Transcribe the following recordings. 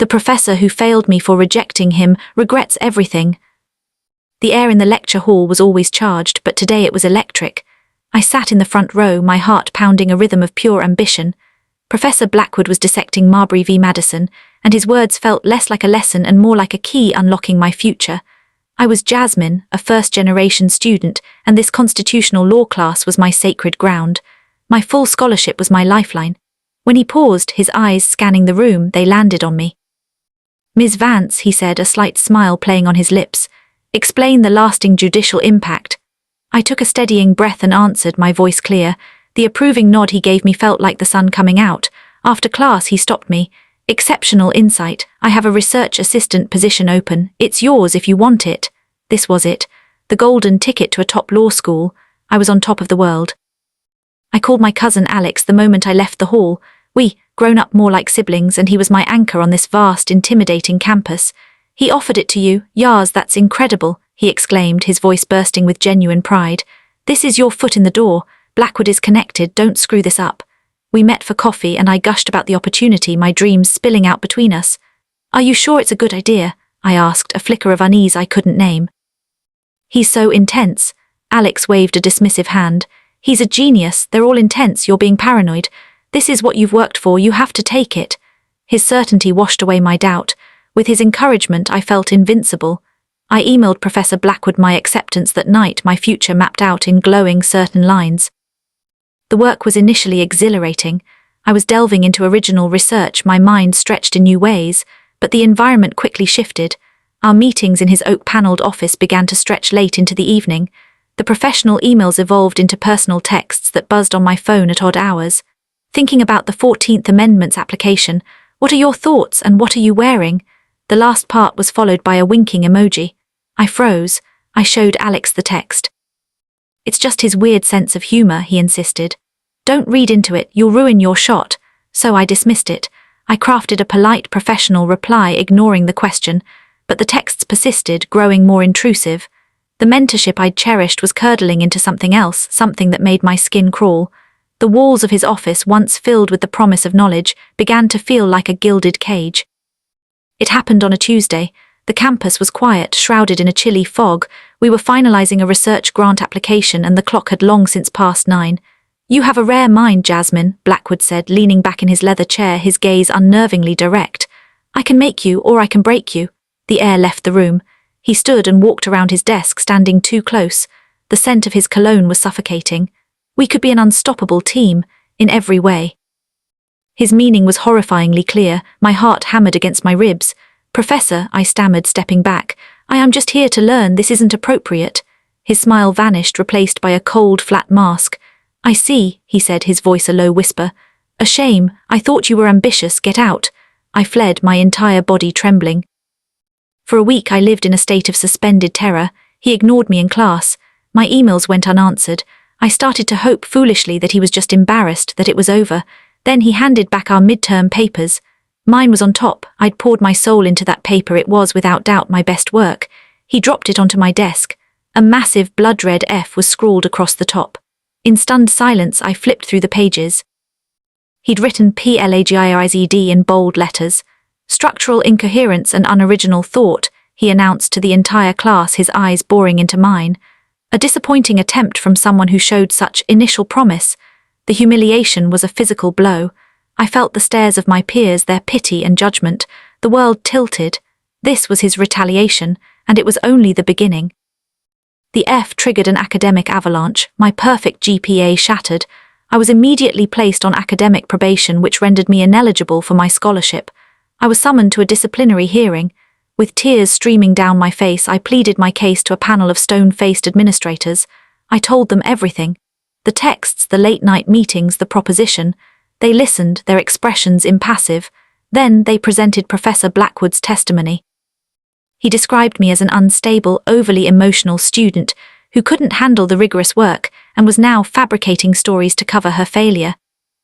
The professor who failed me for rejecting him regrets everything. The air in the lecture hall was always charged, but today it was electric. I sat in the front row, my heart pounding a rhythm of pure ambition. Professor Blackwood was dissecting Marbury v. Madison, and his words felt less like a lesson and more like a key unlocking my future. I was Jasmine, a first-generation student, and this constitutional law class was my sacred ground. My full scholarship was my lifeline. When he paused, his eyes scanning the room, they landed on me. "Ms. Vance," he said, a slight smile playing on his lips, "explain the lasting judicial impact." I took a steadying breath and answered, my voice clear. The approving nod he gave me felt like the sun coming out. After class, he stopped me. "Exceptional insight. I have a research assistant position open. It's yours if you want it." This was it. The golden ticket to a top law school. I was on top of the world. I called my cousin Alex the moment I left the hall. We, grown up more like siblings, and he was my anchor on this vast, intimidating campus. "He offered it to you? Yars, that's incredible," he exclaimed, his voice bursting with genuine pride. "This is your foot in the door. Blackwood is connected, don't screw this up." We met for coffee and I gushed about the opportunity, my dreams spilling out between us. "Are you sure it's a good idea?" I asked, a flicker of unease I couldn't name. "He's so intense." Alex waved a dismissive hand. "He's a genius, they're all intense, you're being paranoid. This is what you've worked for, you have to take it." His certainty washed away my doubt. With his encouragement, I felt invincible. I emailed Professor Blackwood my acceptance that night, my future mapped out in glowing, certain lines. The work was initially exhilarating. I was delving into original research, my mind stretched in new ways, but the environment quickly shifted. Our meetings in his oak-paneled office began to stretch late into the evening. The professional emails evolved into personal texts that buzzed on my phone at odd hours. "Thinking about the 14th Amendment's application. What are your thoughts and what are you wearing?" The last part was followed by a winking emoji. I froze. I showed Alex the text. "It's just his weird sense of humor," he insisted. "Don't read into it, you'll ruin your shot." So I dismissed it. I crafted a polite, professional reply, ignoring the question, but the texts persisted, growing more intrusive. The mentorship I'd cherished was curdling into something else, something that made my skin crawl. The walls of his office, once filled with the promise of knowledge, began to feel like a gilded cage. It happened on a Tuesday. The campus was quiet, shrouded in a chilly fog. We were finalizing a research grant application and the clock had long since passed 9. "You have a rare mind, Jasmine," Blackwood said, leaning back in his leather chair, his gaze unnervingly direct. "I can make you, or I can break you." The air left the room. He stood and walked around his desk, standing too close. The scent of his cologne was suffocating. We could be an unstoppable team, in every way. His meaning was horrifyingly clear, my heart hammered against my ribs. "Professor," I stammered, stepping back, "I am just here to learn, this isn't appropriate." His smile vanished, replaced by a cold, flat mask. "I see," he said, his voice a low whisper. "A shame, I thought you were ambitious, get out." I fled, my entire body trembling. For a week I lived in a state of suspended terror. He ignored me in class. My emails went unanswered. I started to hope foolishly that he was just embarrassed, that it was over. Then he handed back our midterm papers. Mine was on top. I'd poured my soul into that paper. It was without doubt my best work. He dropped it onto my desk. A massive blood-red F was scrawled across the top. In stunned silence, I flipped through the pages. He'd written PLAGIRIZED in bold letters. "Structural incoherence and unoriginal thought," he announced to the entire class, his eyes boring into mine. A disappointing attempt from someone who showed such initial promise. The humiliation was a physical blow. I felt the stares of my peers, their pity and judgment. The world tilted. This was his retaliation, and it was only the beginning. The F triggered an academic avalanche. My perfect GPA shattered. I was immediately placed on academic probation, which rendered me ineligible for my scholarship. I was summoned to a disciplinary hearing. With tears streaming down my face, I pleaded my case to a panel of stone-faced administrators. I told them everything. The texts, the late-night meetings, the proposition. They listened, their expressions impassive. Then they presented Professor Blackwood's testimony. He described me as an unstable, overly emotional student who couldn't handle the rigorous work and was now fabricating stories to cover her failure.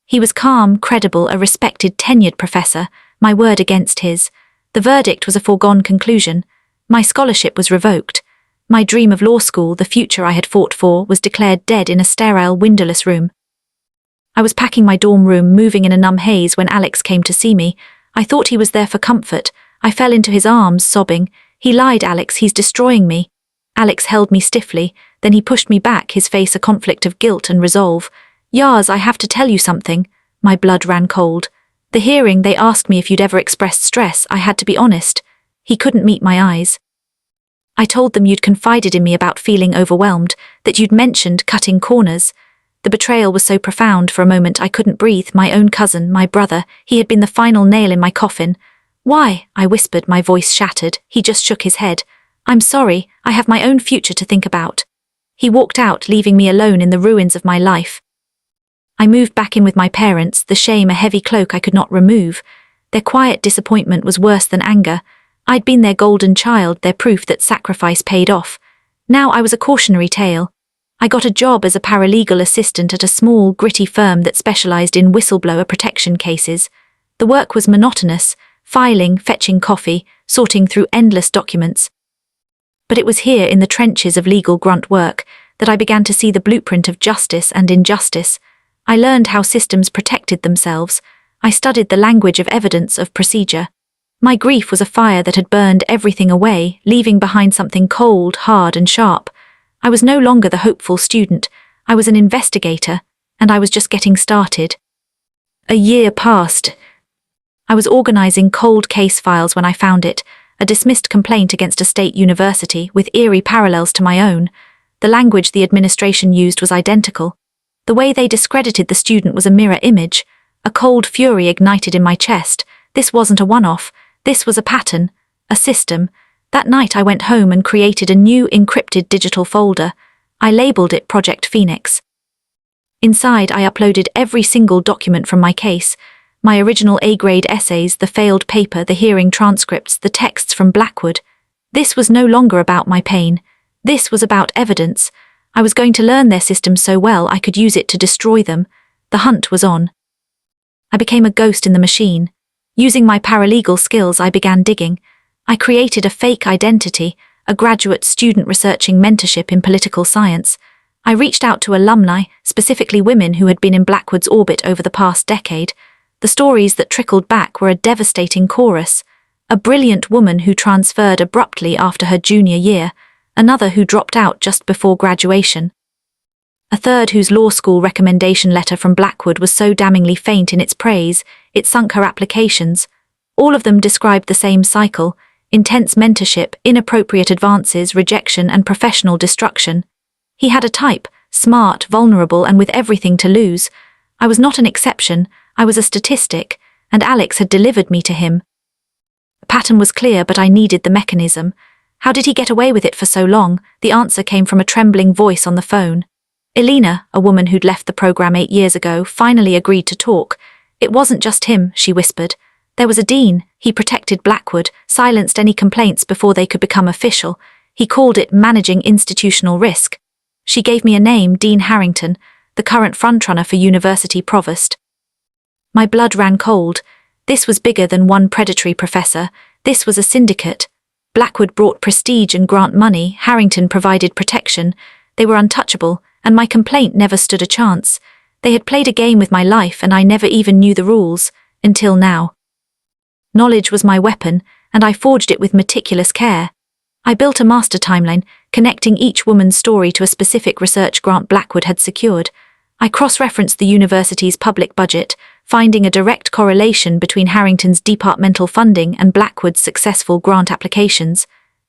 He was calm, credible, a respected, tenured professor, my word against his. The verdict was a foregone conclusion. My scholarship was revoked. My dream of law school, the future I had fought for, was declared dead in a sterile, windowless room. I was packing my dorm room, moving in a numb haze, when Alex came to see me. I thought he was there for comfort. I fell into his arms, sobbing. He lied, Alex, he's destroying me. Alex held me stiffly, then he pushed me back, his face a conflict of guilt and resolve. Yaz, I have to tell you something. My blood ran cold. The hearing, they asked me if you'd ever expressed stress. I had to be honest. He couldn't meet my eyes. I told them you'd confided in me about feeling overwhelmed, that you'd mentioned cutting corners. The betrayal was so profound for a moment I couldn't breathe. My own cousin, my brother, he had been the final nail in my coffin. Why? I whispered, my voice shattered. He just shook his head. I'm sorry, I have my own future to think about. He walked out, leaving me alone in the ruins of my life. I moved back in with my parents, the shame a heavy cloak I could not remove. Their quiet disappointment was worse than anger. I'd been their golden child, their proof that sacrifice paid off. Now I was a cautionary tale. I got a job as a paralegal assistant at a small, gritty firm that specialized in whistleblower protection cases. The work was monotonous, filing, fetching coffee, sorting through endless documents. But it was here, in the trenches of legal grunt work, that I began to see the blueprint of justice and injustice. I learned how systems protected themselves. I studied the language of evidence, of procedure. My grief was a fire that had burned everything away, leaving behind something cold, hard, and sharp. I was no longer the hopeful student. I was an investigator, and I was just getting started. A year passed. I was organizing cold case files when I found it, a dismissed complaint against a state university with eerie parallels to my own. The language the administration used was identical. The way they discredited the student was a mirror image. A cold fury ignited in my chest. This wasn't a one-off. This was a pattern, a system. That night I went home and created a new encrypted digital folder. I labeled it Project Phoenix. Inside I uploaded every single document from my case, my original A-grade essays, the failed paper, the hearing transcripts, the texts from Blackwood. This was no longer about my pain. This was about evidence. I was going to learn their system so well I could use it to destroy them. The hunt was on. I became a ghost in the machine. Using my paralegal skills, I began digging. I created a fake identity, a graduate student researching mentorship in political science. I reached out to alumni, specifically women who had been in Blackwood's orbit over the past decade. The stories that trickled back were a devastating chorus. A brilliant woman who transferred abruptly after her junior year, another who dropped out just before graduation. A third whose law school recommendation letter from Blackwood was so damningly faint in its praise, it sunk her applications. All of them described the same cycle: intense mentorship, inappropriate advances, rejection, and professional destruction. He had a type: smart, vulnerable, and with everything to lose. I was not an exception, I was a statistic, and Alex had delivered me to him. The pattern was clear, but I needed the mechanism. How did he get away with it for so long? The answer came from a trembling voice on the phone. Elena, a woman who'd left the program 8 years ago, finally agreed to talk. It wasn't just him, she whispered. There was a dean. He protected Blackwood, silenced any complaints before they could become official. He called it managing institutional risk. She gave me a name: Dean Harrington, the current frontrunner for university provost. My blood ran cold. This was bigger than one predatory professor. This was a syndicate. Blackwood brought prestige and grant money. Harrington provided protection. They were untouchable, and my complaint never stood a chance. They had played a game with my life, and I never even knew the rules, until now. Knowledge was my weapon, and I forged it with meticulous care. I built a master timeline, connecting each woman's story to a specific research grant Blackwood had secured. I cross-referenced the university's public budget, finding a direct correlation between Harrington's departmental funding and Blackwood's successful grant applications.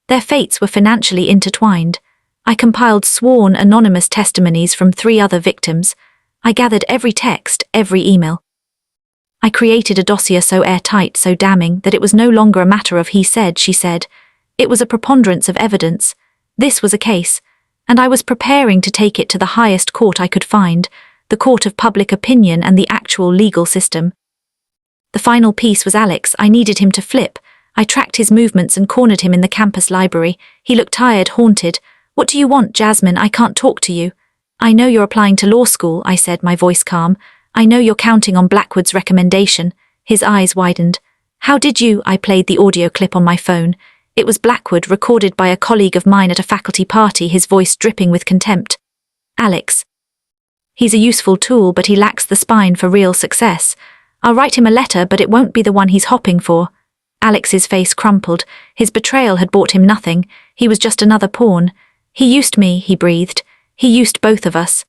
Their fates were financially intertwined. I compiled sworn, anonymous testimonies from 3 other victims. I gathered every text, every email. I created a dossier so airtight, so damning, that it was no longer a matter of he said, she said. It was a preponderance of evidence. This was a case, and I was preparing to take it to the highest court I could find, the court of public opinion and the actual legal system. The final piece was Alex. I needed him to flip. I tracked his movements and cornered him in the campus library. He looked tired, haunted. What do you want, Jasmine? I can't talk to you. I know you're applying to law school, I said, my voice calm. I know you're counting on Blackwood's recommendation. His eyes widened. How did you? I played the audio clip on my phone. It was Blackwood, recorded by a colleague of mine at a faculty party, his voice dripping with contempt. Alex. He's a useful tool, but he lacks the spine for real success. I'll write him a letter, but it won't be the one he's hopping for. Alex's face crumpled. His betrayal had bought him nothing. He was just another pawn. He used me, he breathed. He used both of us.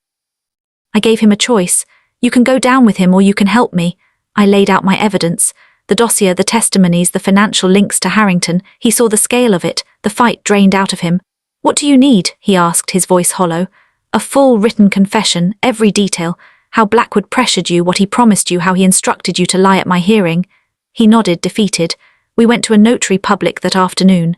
I gave him a choice. You can go down with him or you can help me. I laid out my evidence. The dossier, the testimonies, the financial links to Harrington. He saw the scale of it. The fight drained out of him. What do you need? He asked, his voice hollow. A full written confession, every detail. How Blackwood pressured you, what he promised you, how he instructed you to lie at my hearing. He nodded, defeated. We went to a notary public that afternoon.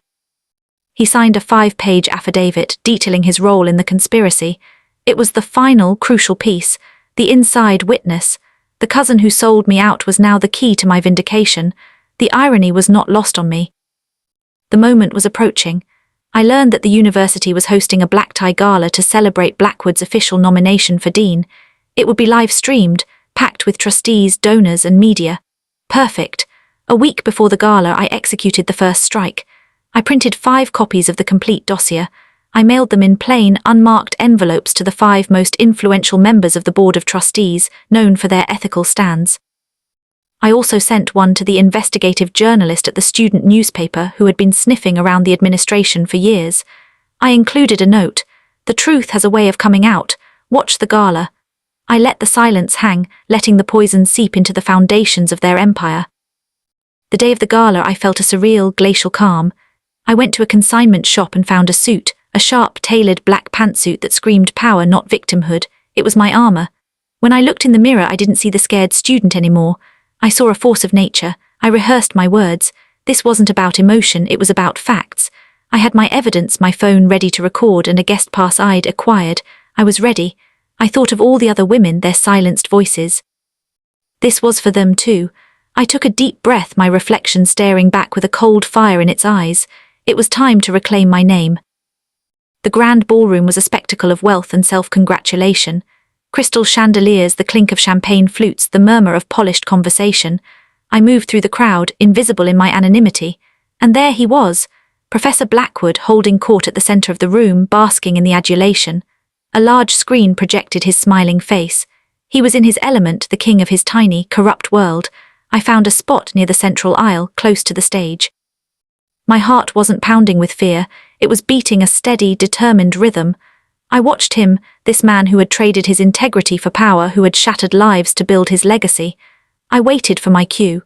He signed a 5-page affidavit detailing his role in the conspiracy. It was the final, crucial piece, the inside witness. The cousin who sold me out was now the key to my vindication. The irony was not lost on me. The moment was approaching. I learned that the university was hosting a black tie gala to celebrate Blackwood's official nomination for dean. It would be live-streamed, packed with trustees, donors, and media. Perfect. A week before the gala, I executed the first strike. I printed 5 copies of the complete dossier. I mailed them in plain, unmarked envelopes to the 5 most influential members of the Board of Trustees, known for their ethical stands. I also sent one to the investigative journalist at the student newspaper who had been sniffing around the administration for years. I included a note. The truth has a way of coming out. Watch the gala. I let the silence hang, letting the poison seep into the foundations of their empire. The day of the gala, I felt a surreal, glacial calm. I went to a consignment shop and found a suit, a sharp, tailored black pantsuit that screamed power, not victimhood. It was my armor. When I looked in the mirror, I didn't see the scared student anymore. I saw a force of nature. I rehearsed my words. This wasn't about emotion, it was about facts. I had my evidence, my phone ready to record, and a guest pass I'd acquired. I was ready. I thought of all the other women, their silenced voices. This was for them too. I took a deep breath, my reflection staring back with a cold fire in its eyes. It was time to reclaim my name. The grand ballroom was a spectacle of wealth and self-congratulation. Crystal chandeliers, the clink of champagne flutes, the murmur of polished conversation. I moved through the crowd, invisible in my anonymity. And there he was, Professor Blackwood, holding court at the center of the room, basking in the adulation. A large screen projected his smiling face. He was in his element, the king of his tiny, corrupt world. I found a spot near the central aisle, close to the stage. My heart wasn't pounding with fear. It was beating a steady, determined rhythm. I watched him, this man who had traded his integrity for power, who had shattered lives to build his legacy. I waited for my cue.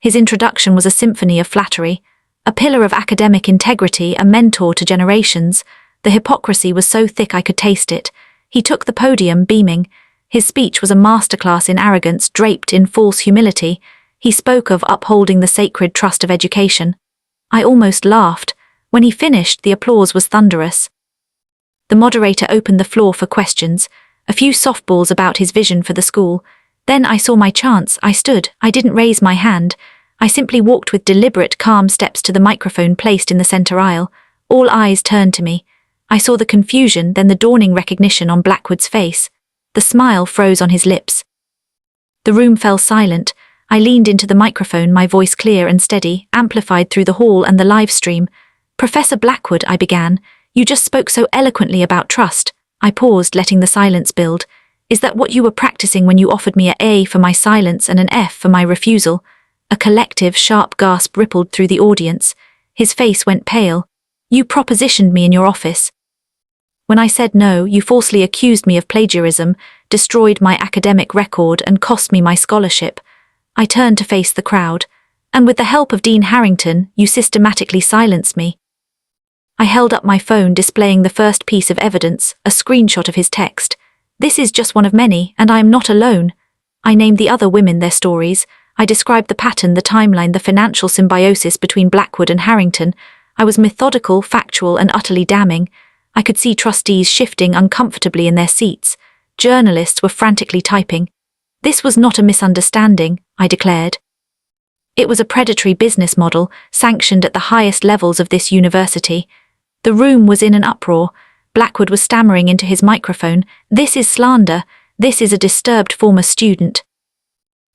His introduction was a symphony of flattery, a pillar of academic integrity, a mentor to generations. The hypocrisy was so thick I could taste it. He took the podium, beaming. His speech was a masterclass in arrogance, draped in false humility. He spoke of upholding the sacred trust of education. I almost laughed. When he finished, the applause was thunderous. The moderator opened the floor for questions, a few softballs about his vision for the school. Then I saw my chance. I stood. I didn't raise my hand. I simply walked with deliberate, calm steps to the microphone placed in the center aisle. All eyes turned to me. I saw the confusion, then the dawning recognition on Blackwood's face. The smile froze on his lips. The room fell silent. I leaned into the microphone, my voice clear and steady, amplified through the hall and the live stream. Professor Blackwood, I began. You just spoke so eloquently about trust. I paused, letting the silence build. Is that what you were practicing when you offered me an A for my silence and an F for my refusal? A collective, sharp gasp rippled through the audience. His face went pale. You propositioned me in your office. When I said no, you falsely accused me of plagiarism, destroyed my academic record, and cost me my scholarship. I turned to face the crowd. And with the help of Dean Harrington, you systematically silenced me. I held up my phone, displaying the first piece of evidence, a screenshot of his text. This is just one of many, and I am not alone. I named the other women, their stories. I described the pattern, the timeline, the financial symbiosis between Blackwood and Harrington. I was methodical, factual, and utterly damning. I could see trustees shifting uncomfortably in their seats. Journalists were frantically typing. This was not a misunderstanding, I declared. It was a predatory business model, sanctioned at the highest levels of this university. The room was in an uproar. Blackwood was stammering into his microphone. This is slander. This is a disturbed former student.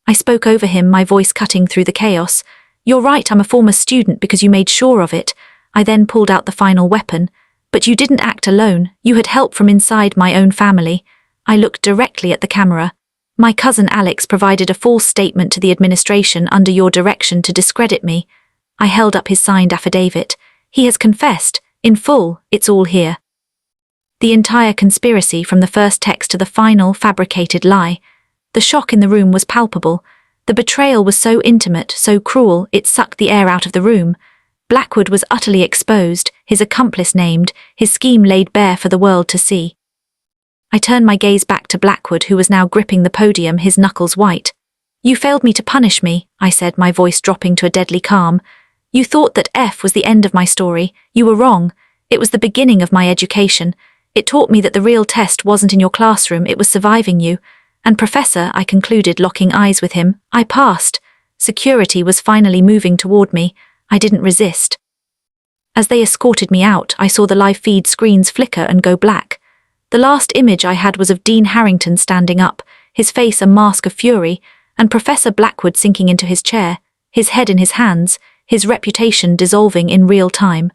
I spoke over him, my voice cutting through the chaos. You're right, I'm a former student because you made sure of it. I then pulled out the final weapon. But you didn't act alone. You had help from inside my own family. I looked directly at the camera. My cousin Alex provided a false statement to the administration under your direction to discredit me. I held up his signed affidavit. He has confessed, in full, it's all here. The entire conspiracy from the first text to the final fabricated lie. The shock in the room was palpable. The betrayal was so intimate, so cruel, it sucked the air out of the room. Blackwood was utterly exposed, his accomplice named, his scheme laid bare for the world to see. I turned my gaze back to Blackwood, who was now gripping the podium, his knuckles white. You failed me to punish me, I said, my voice dropping to a deadly calm. You thought that F was the end of my story. You were wrong. It was the beginning of my education. It taught me that the real test wasn't in your classroom, it was surviving you. And Professor, I concluded, locking eyes with him, I passed. Security was finally moving toward me. I didn't resist. As they escorted me out, I saw the live feed screens flicker and go black. The last image I had was of Dean Harrington standing up, his face a mask of fury, and Professor Blackwood sinking into his chair, his head in his hands, his reputation dissolving in real time.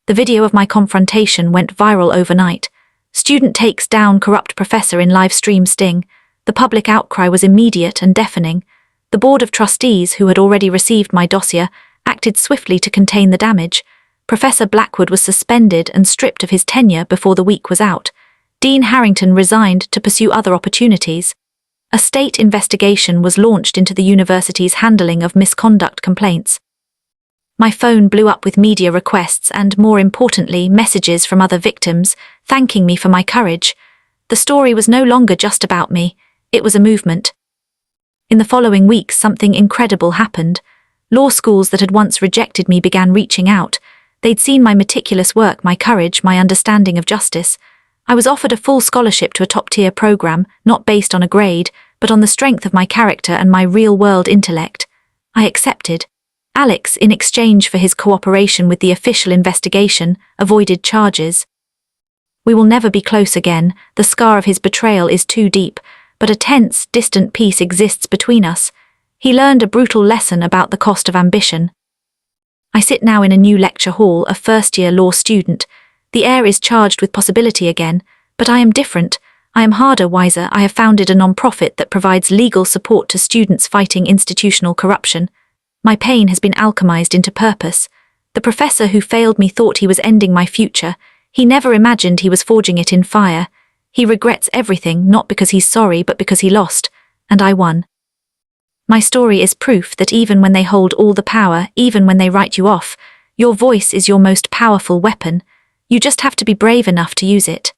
The video of my confrontation went viral overnight. Student takes down corrupt professor in live stream sting. The public outcry was immediate and deafening. The board of trustees, who had already received my dossier, acted swiftly to contain the damage. Professor Blackwood was suspended and stripped of his tenure before the week was out. Dean Harrington resigned to pursue other opportunities. A state investigation was launched into the university's handling of misconduct complaints. My phone blew up with media requests and, more importantly, messages from other victims, thanking me for my courage. The story was no longer just about me. It was a movement. In the following weeks, something incredible happened. Law schools that had once rejected me began reaching out. They'd seen my meticulous work, my courage, my understanding of justice. I was offered a full scholarship to a top-tier program, not based on a grade, but on the strength of my character and my real-world intellect. I accepted. Alex, in exchange for his cooperation with the official investigation, avoided charges. We will never be close again. The scar of his betrayal is too deep, but a tense, distant peace exists between us. He learned a brutal lesson about the cost of ambition. I sit now in a new lecture hall, a first-year law student. The air is charged with possibility again, but I am different. I am harder, wiser. I have founded a non-profit that provides legal support to students fighting institutional corruption. My pain has been alchemized into purpose. The professor who failed me thought he was ending my future. He never imagined he was forging it in fire. He regrets everything, not because he's sorry, but because he lost. And I won. My story is proof that even when they hold all the power, even when they write you off, your voice is your most powerful weapon. You just have to be brave enough to use it.